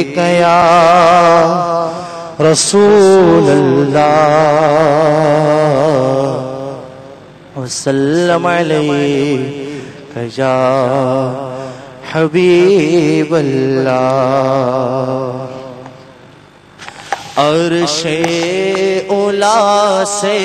یا رسول اللہ وسلم علیک یا حبیب اللہ عرش اولا سے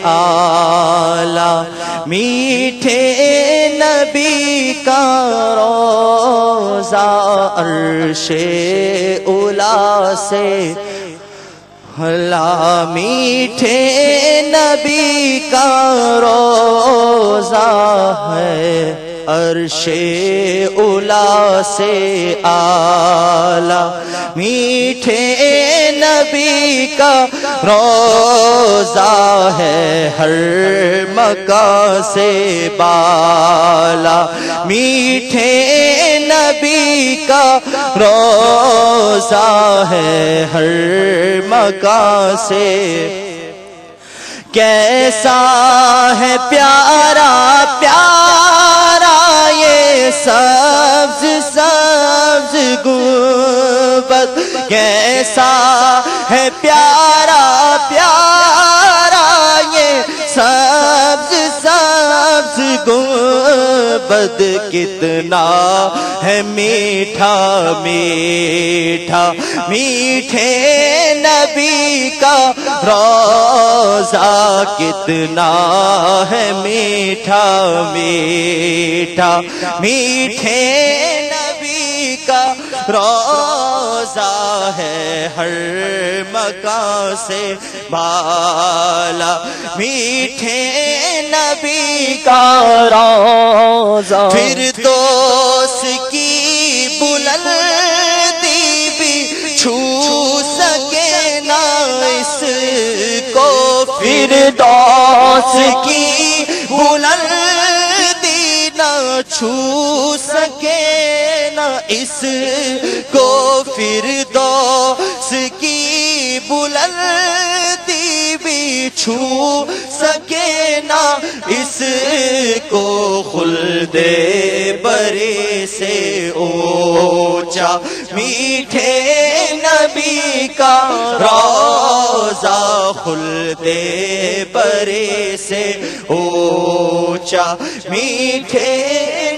اعلیٰ میٹھے نبی کا روضہ عرش اولا سے اعلیٰ میٹھے نبی کا روضہ ہے عرش اولا سے اعلیٰ میٹھے نبی کا روضہ ہے ہر مکان سے بالا میٹھے نبی کا روضہ ہے ہر مکان سے کیسا ہے پیارا پیارا یہ سبز سبز گنبد کیسا ہے پیارا پیارا یہ سبز سبز گنبد کتنا ہے میٹھا میٹھا میٹھے نبی کا روضہ کتنا ہے میٹھا میٹھا میٹھے نبی کا روضہ ہے ہر مکان سے بالا میٹھے نبی کا روضہ فردوس کی بلندی بھی چھو سکے نہ اس کو فردوس کی بلندی نہ چھو سکے نہ اس کو فردوس کی بلندی بھی چھو سکے نہ اس کو خلد بری سے اونچا میٹھے نبی کا روضہ خلد بری سے اونچا میٹھے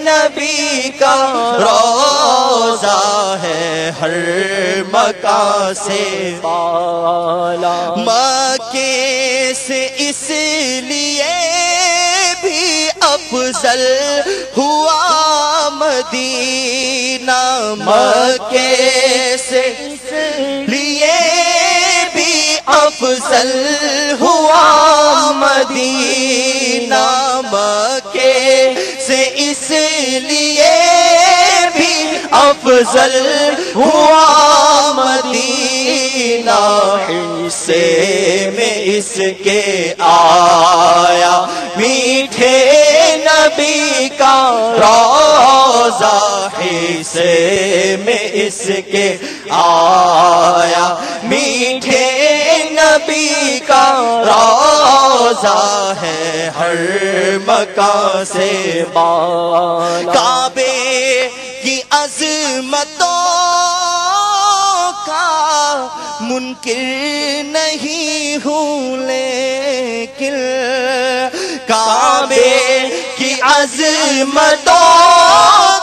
نبی کا روضہ ہے ہر مکان سے بالا مکے سے اس لیے بھی افضل ہوا مدینہ مکے سے اس لیے بھی افضل ہوا مدینہ مکے سے اس لیے بھی افضل ہوا مدینہ حصے میں اس کے آیا میٹھے نبی کا روضہ حصے میں اس کے آیا میٹھے نبی کا روضہ ہے ہر مکان سے بالا کعبے کی عظمتوں کا منکر نہیں ہوں لیکن کعبے کی عظمتوں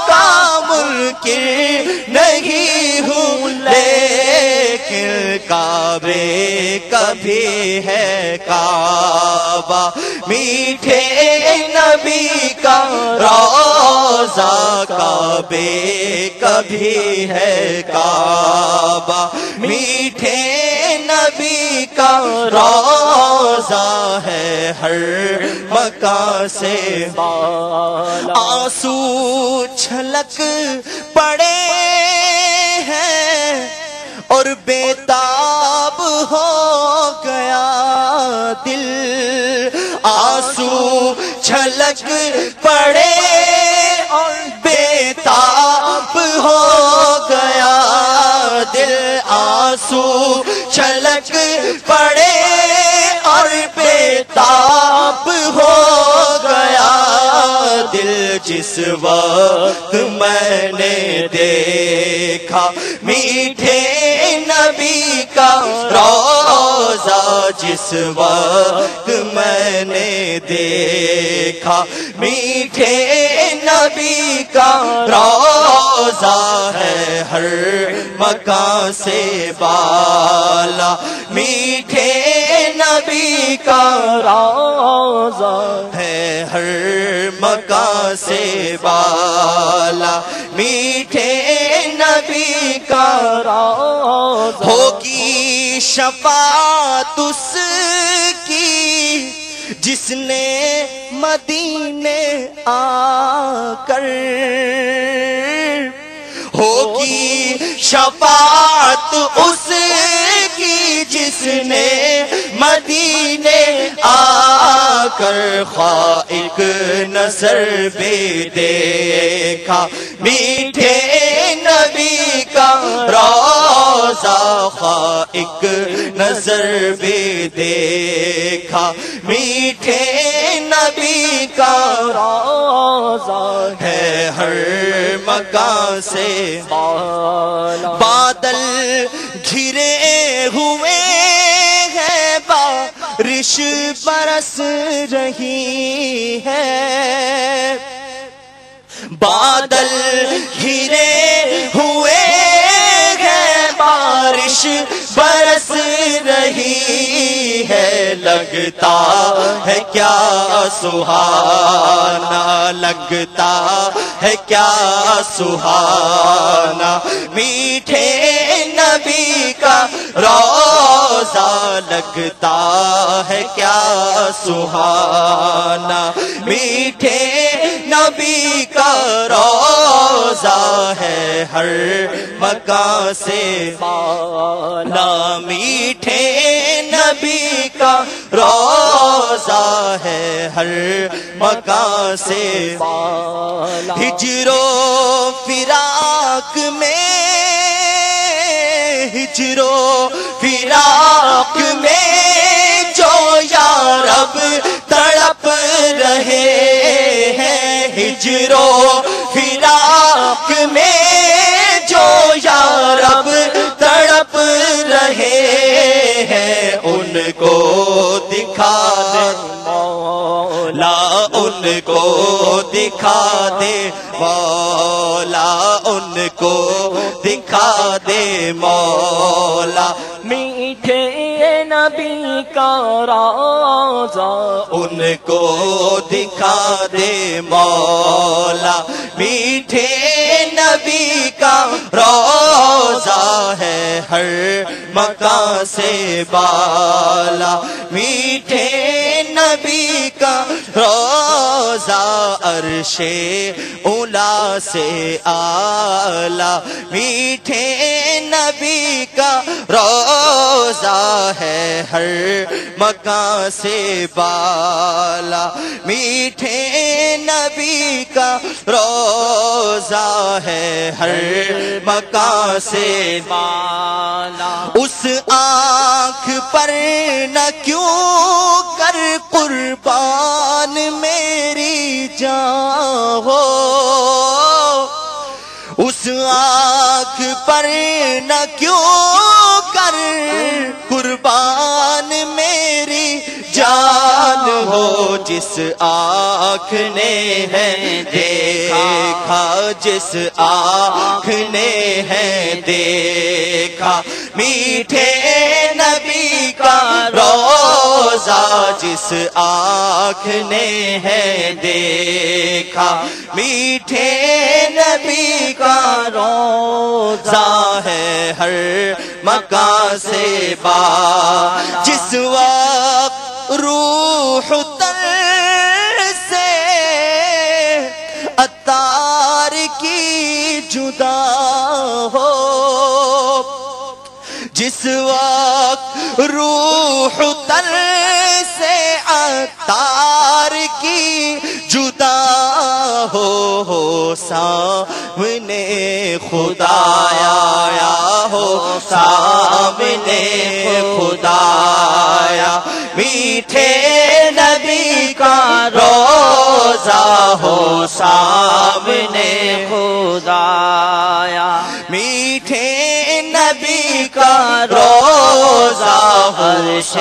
کا منکر نہیں ہوں لیکن کعبے کبھی ہے کعبہ میٹھے نبی کا روضہ کعبے کبھی ہے کعبہ میٹھے نبی کا روضہ ہے ہر مکان سے بالا آنسو چھلک پڑے ہیں اور بیتاب ہو گیا دل آنسو چھلک پڑے اور بیتاب ہو گیا دل آنسو چھلک پڑے اور بیتاب ہو گیا دل جس وقت میں نے دیکھا میٹھے نبی کا روضہ جس وقت میں نے دیکھا، میٹھے نبی کا روضہ ہے ہر مکان سے بالا، میٹھے نبی کا روضہ ہے ہر مکان سے بالا، میٹھے نبی کا روضہ ہوگی شفاعت اس کی جس نے مدینے آ کر، ہوگی شفاعت اس کی جس نے مدینے آ کر خواہ ایک نظر بھی دیکھا، میٹھے نبی کا روضہ خواہ ایک نظر بھی دیکھا، میٹھے نبی کا روضہ ہے ہر مکان سے بالا، بادل گھرے ہوئے ہیں بارش برس رہی ہے، بادل گھرے ہوئے ہیں بارش برس رہی ہے، لگتا ہے کیا سہانا، لگتا ہے کیا سہانا، میٹھے نبی کا روضہ لگتا ہے کیا سہانا، میٹھے نبی کا روضہ ہے ہر مکان سے بالا، میٹھے نبی کا روضہ ہے ہر مکان سے بالا، ہجر و فراق میں، ہجر و فراق میں جو یا رب تڑپ رہے ہیں، ہجر و فراق میں جو یا رب تڑپ رہے ہیں، ان کو دکھا دے مولا، ان کو دکھا دے مولا، ان کو دکھا دے مولا، میٹھے نبی کا روضہ ان کو دکھا دے مولا، میٹھے نبی کا روضہ ہے ہر مکان سے بالا، میٹھے نبی کا روضہ عرش اولا سے اعلیٰ، میٹھے نبی کا روضہ ہے ہر مکان سے بالا، میٹھے نبی کا روضہ ہے ہر مکان سے بالا، اس آنکھ پر نہ کیوں کر قربان میری جان ہو، اس آنکھ پر نہ کیوں کر قربان میری جان ہو، جس آنکھ نے ہے دیکھا، جس آنکھ نے ہے دیکھا، میٹھے نبی کا روضہ جس آنکھ نے ہے دیکھا، میٹھے نبی کا روضہ ہے ہر مکان سے بالا، جس وقت روح تن سے عطار کی جدا ہو، جس وقت روح تن سے عطار کی جدا ہو، سامنے خدا آیا ہو، سامنے خدا آیا، میٹھے نبی کا روضہ ہو، سامنے خدا آیا، میٹھے نبی کا روزہ عرش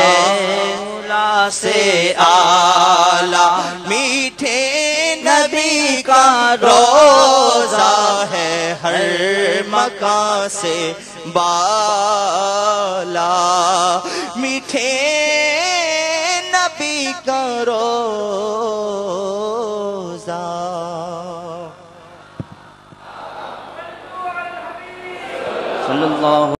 مولا سے اعلیٰ، میٹھے نبی کا روزہ ہے ہر مکان سے بالا، میٹھے نبی کا روزہ۔ صلی اللہ